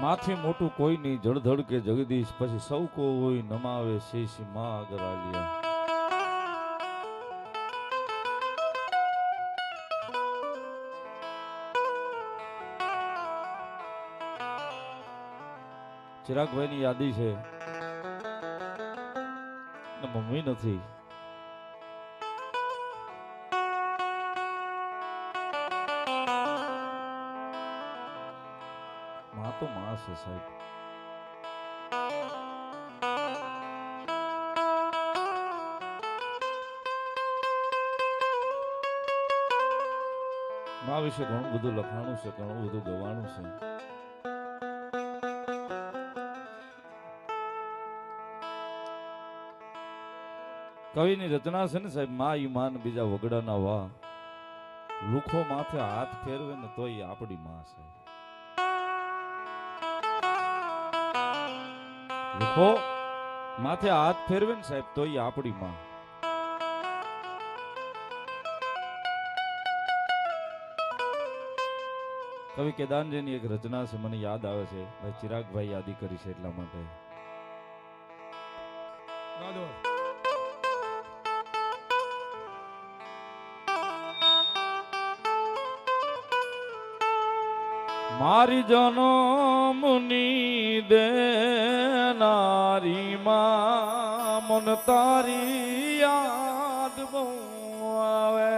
માથી મોટું કોઈ નહીં, જળધડ કે જગદીશ, પછી સૌ કોઈ નમાવે શેષી માં આગળ આલિયા. ચિરાગભાઈ ની યાદી છે, મમ્મી નથી. માં તો માં છે સાહેબ. માં વિશે ઘણું બધું લખાણું છે, ઘણું બધું ગવાણું છે. કવિની રચના છે ને સાહેબ, માં ઈ માન બીજા વગડાના વાહ, લુખો માથે હાથ ફેરવે ને તો ઈ આપણી માં છે. લુખો માથે હાથ ફેરવે ને સાહેબ તો ઈ આપણી માં. કવિ કેદાનજીની એક રચના છે, મને યાદ આવે છે, ભાઈ ચિરાગભાઈ યાદી કરી છે એટલા માટે. મારી જનમની દેનારી માં, મન તારી યાદ બહુ આવે.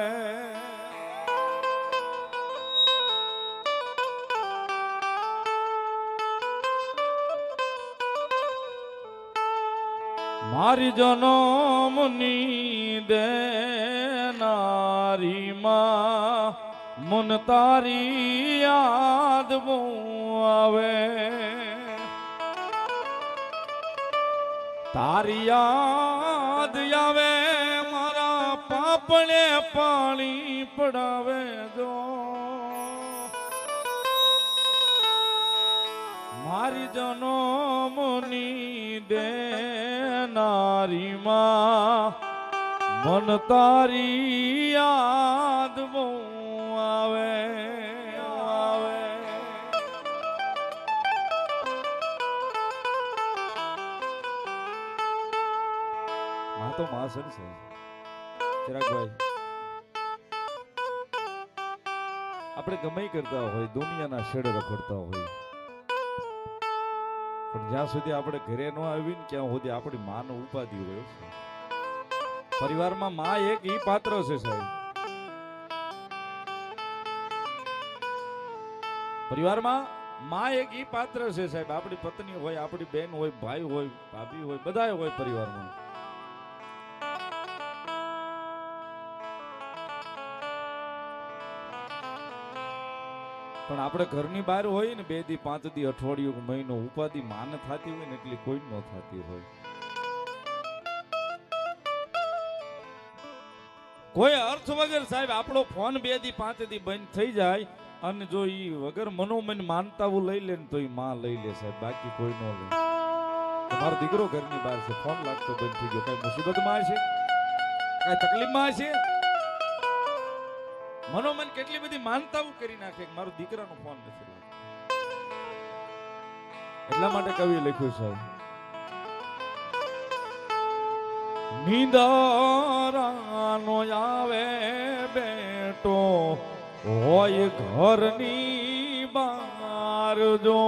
મારી જનમની દેનારી માં, મન તારી યાદ બહુ આવે. તારી યાદ આવે મારા પાપણે પાણી પડાવે જો. મારી જનમની દેનારી માં, મન તારી યાદ બહુ આવે. માં તો માં છે ને ચિરાગભાઈ. આપણે ગમે કરતા હોય, દુનિયાના શેડે રખડતા હોય, પણ જ્યાં સુધી આપણે ઘરે ન આવી ને ત્યાં સુધી આપણી માં નો ઉપાધિ હોય છે. પરિવારમાં માં એક ઈ પાત્ર છે સાહેબ. પરિવારમાં માં એક ઈ પાત્ર છે સાહેબ. આપણી પત્ની હોય, આપણી બેન હોય, ભાઈ હોય, ભાભી હોય, બધા હોય પરિવારમાં. પણ આપણે ઘરની બહાર હોય ને 2 દી 5 દી અઠવાડિયું મહિનો ઉપાધિ માને થતી હોય ને એટલી કોઈ ન થતી હોય. કોઈ અર્થ વગર સાહેબ આપણો ફોન 2 દી 5 દી બંધ થઈ જાય અને જો ઈ વગર મનોમન માનતાવું લઈ લે ને તો ઈ માં લઈ લે સાહેબ, બાકી કોઈ ન લે. તમારો દીકરો ઘરની બહાર છે, ફોન લાગતો બંધ થઈ ગયો, કઈ મુસીબતમાં છે, કઈ તકલીફમાં છે, મનોમન કેટલી બધી માનતાઓ કરી નાખે કે મારો દીકરાનો ફોન નથી લાગતો. એટલા માટે કવિએ લખ્યું છે, નિંદરાનો આવે બેટો હોય ઘરની બહાર જો.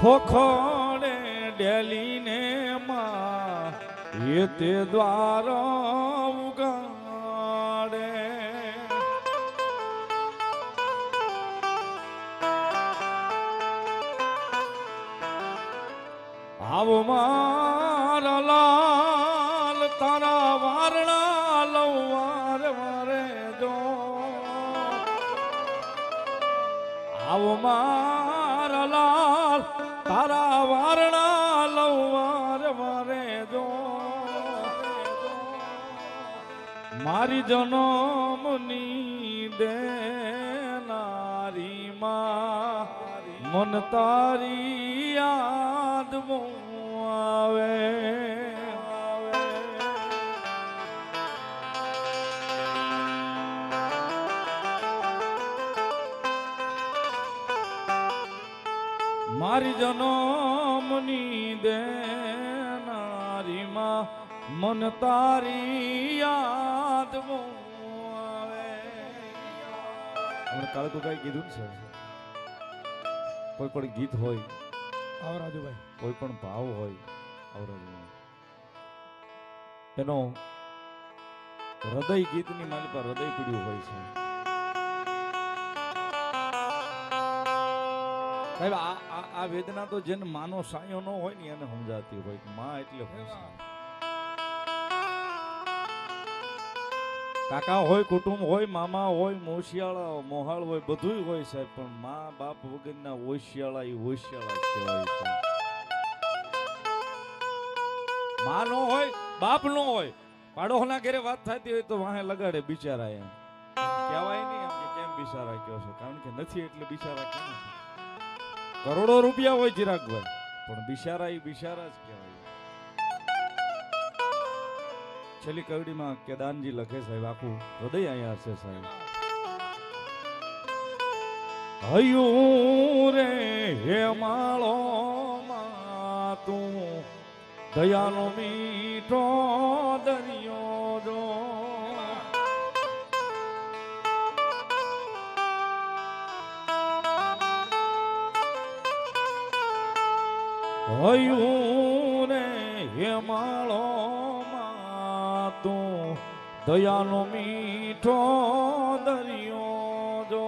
ખોખડે ડેલીને માં એ તે દ્વાર ઉગાડે. આવ મારા લાલ તારા વારણા લઉં વારે વારે જો. આવ મારા લાલ તારા વારણા લઉં વારે વારે જો. મારી જનમની દેનારી માં, મન તારી યાદ બહુ આવે. મારી જનમની દેનારી માં મન તારી યાદ બહુ આવે. કાળકુ કઈ કીધું છે, કોઈ પણ ગીત હોય આવરાજુભાઈ, કોઈ પણ ભાવ હોય આવરાજુભાઈ, એનો હૃદય ગીતની મારી પર હૃદય પીડ્યું હોય છે. સાહેબ આ વેદના તો જેને માનો સાયો ન હોય ને એને સમજાતી હોય કે માં એટલે શું છે. કાકા હોય, કુટુંબ હોય, મામા હોય, મોશિયાળા મોહાળ હોય, બધું હોય સાહેબ, પણ મા બાપ વગરના ઓશિયાળા એ ઓશિયાળા જ કહેવાય છે. માં નો હોય, બાપ નો હોય, પાડોશના ઘરે વાત થતી હોય તો વાહે લગાડે બિચારા, એમ કહેવાય નહીં એમ કે કેમ બિચારા કહો છો, કારણ કે નથી એટલે બિચારા કેમ. કરોડો રૂપિયા હોય ચિરાગભાઈ, પણ બિચારા એ બિચારા જ કહેવાય. છેલ્લી કવડીમાં કેદાનજી લખે સાહેબ, આખું હૃદય અહીંયા છે સાહેબ. હયું રે હે માળો માં તું દયાનો મીઠો દરિયો જો, હયું રે હે માળો તું દયાનો મીઠો દરિયો જો,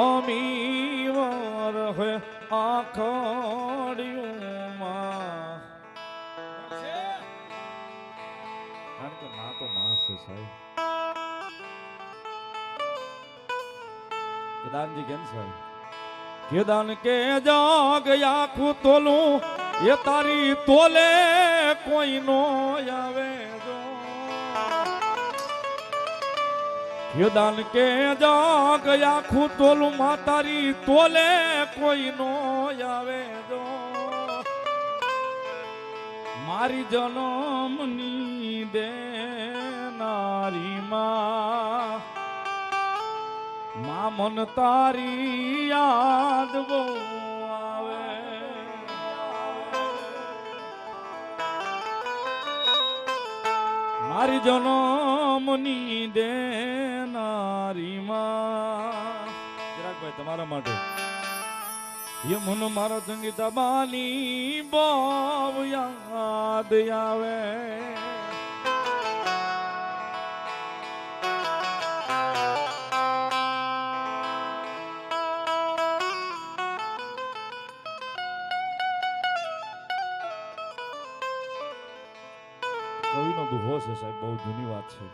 અમી વર હે આખડિયું માં, કારણ કે માં તો માં છે સાહેબ. કેદાનજી કેમ સાહેબ, કેદાન કે જાગ આખું તોલું એ તારી તોલે કોઈ નો આવે જો, કેદાન કે જાગ આખું તોલું માં તારી તોલે કોઈ નો આવે જો, મારી જનમની દેનારી માં મન તારી યાદ બહુ આવે. મારી જનમની દેનારી માં. ચિરાગભાઈ તમારા માટે ये मन मारा संगीता बानी बाव याद आवे कविनो दुहो छे साहेब बहुत जूनी बात छे।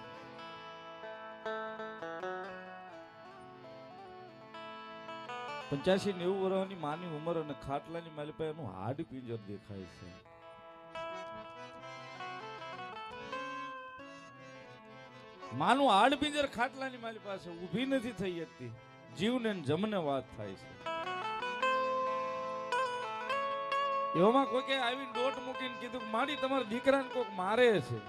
पंचासी 90 वर्षनी मानी उमर अने खाटलानी माली पासे एनुं हाड पिंजर देखाय छे। मानु हाड पिंजर खाटलानी माली पासे ऊभी नथी थई शकती। जीवने जमने वात थाय छे। एवामां कोके आवीने डोट मूकीने कीधुं माडी तमारा दीकराने कोक मारे छे।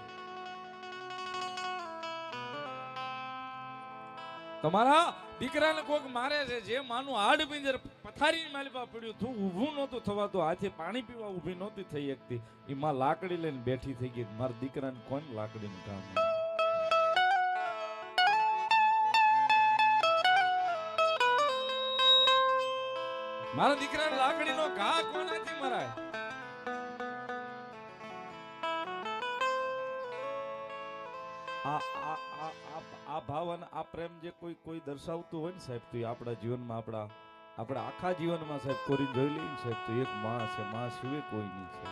तमारा दीकराने कोक मारे छे। जे मानु हाड पिंजर पथारी मालिपा पड्યું હતું ઊભું નહોતું થવાતું હાથે પાણી પીવા ઊભી નહોતી થઈ શકતી ઈ માં લાકડી લઈને બેઠી થઈ ગઈ મારા દીકરાને કોણ લાકડીનું કામ મારા દીકરાને લાકડીનો ઘા કોનાથી મરાય આ ભાવ અને આ પ્રેમ જે કોઈ દર્શાવતું હોય ને સાહેબ તો એ આપણા જીવનમાં આપણા આખા જીવનમાં સાહેબ કોરી જોઈ લઈએ સાહેબ તો એક માં છે માં સિવાય કોઈ નહીં છે।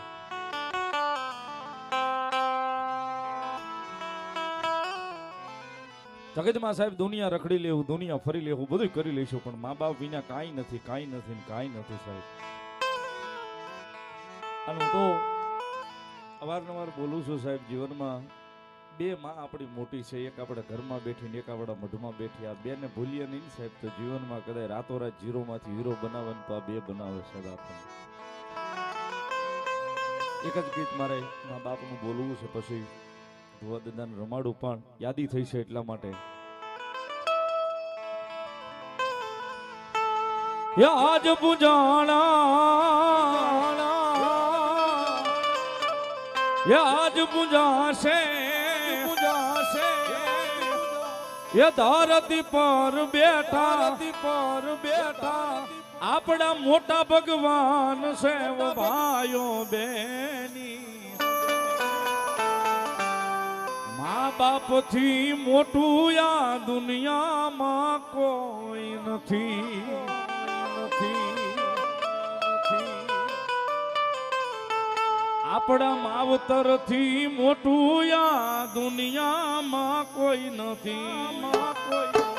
જગતમાં સાહેબ દુનિયા રખડી લેવું દુનિયા ફરી લેવું બધું કરી લઈશું પણ મા બાપ વિના કાંઈ નથી સાહેબ। અને હું તો અવારનવાર બોલું છું સાહેબ જીવનમાં બે માં આપણી મોટી છે એક આપણા ઘરમાં બેઠી ને એક આપણા મઢમાં બેઠી આ બે ને ભૂલીએ નહીં સાહેબ તો જીવનમાં કદાચ રાતોરાત જીરોમાંથી હીરો બનાવવાનું તો આ બે બનાવે સાહેબ આપણને। એક જ ગીત મારે મા બાપનું બોલવું છે પછી ભુવા દાદાને રમાડું પણ યાદી થઈ છે એટલા માટે એ આજ પૂજાણા એ આજ પૂજાશે એ ધરતી પર બેઠા આપણા મોટા ભગવાન છે ભાઈઓ બેની મા બાપ થી મોટું આ દુનિયામાં કોઈ નથી આપણા માવતર થી મોટું આ દુનિયામાં કોઈ નથી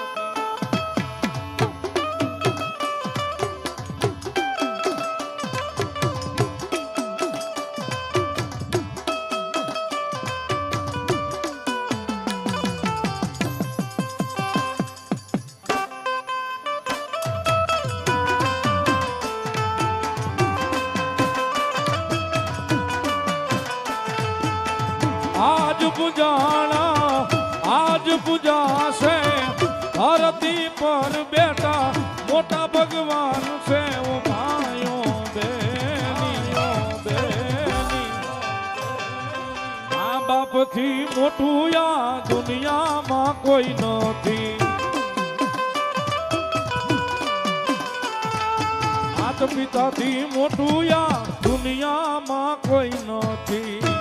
આજ પૂજાશે ધરતી પર બેઠા મોટા ભગવાન છે ઓ ભાઈઓ બેનીઓ મા બાપ થી મોટું આ દુનિયામાં કોઈ નથી માતા પિતાથી મોટું આ દુનિયામાં કોઈ નથી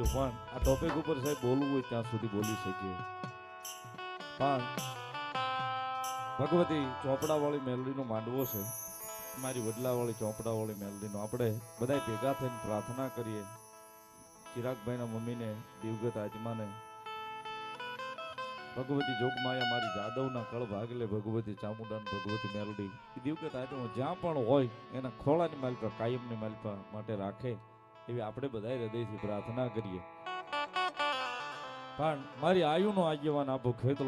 પણ આ ટોપિક ઉપર સાહેબ બોલવું હોય ત્યાં સુધી બોલી શકીએ પણ ભગવતી ચોપડા વાળી મેલડીનો માંડવો છે મારી વડલા વાળી ચોપડા વાળી મેલડીનો આપણે બધા ભેગા થઈને પ્રાર્થના કરીએ ચિરાગભાઈના મમ્મીને દિવગત આત્માને ભગવતી જોગમાયા મારી જાદવના કળ ભાગલે ભગવતી ચામુંડા ભગવતી મેલડી દિવગત આત્મા જ્યાં પણ હોય એના ખોળાની માલિકા કાયમની માલિકા માટે રાખે એવી આપણે બધા હૃદયથી પ્રાર્થના કરીએ પણ મારી આયુનો આગેવાન આપો ખેતલો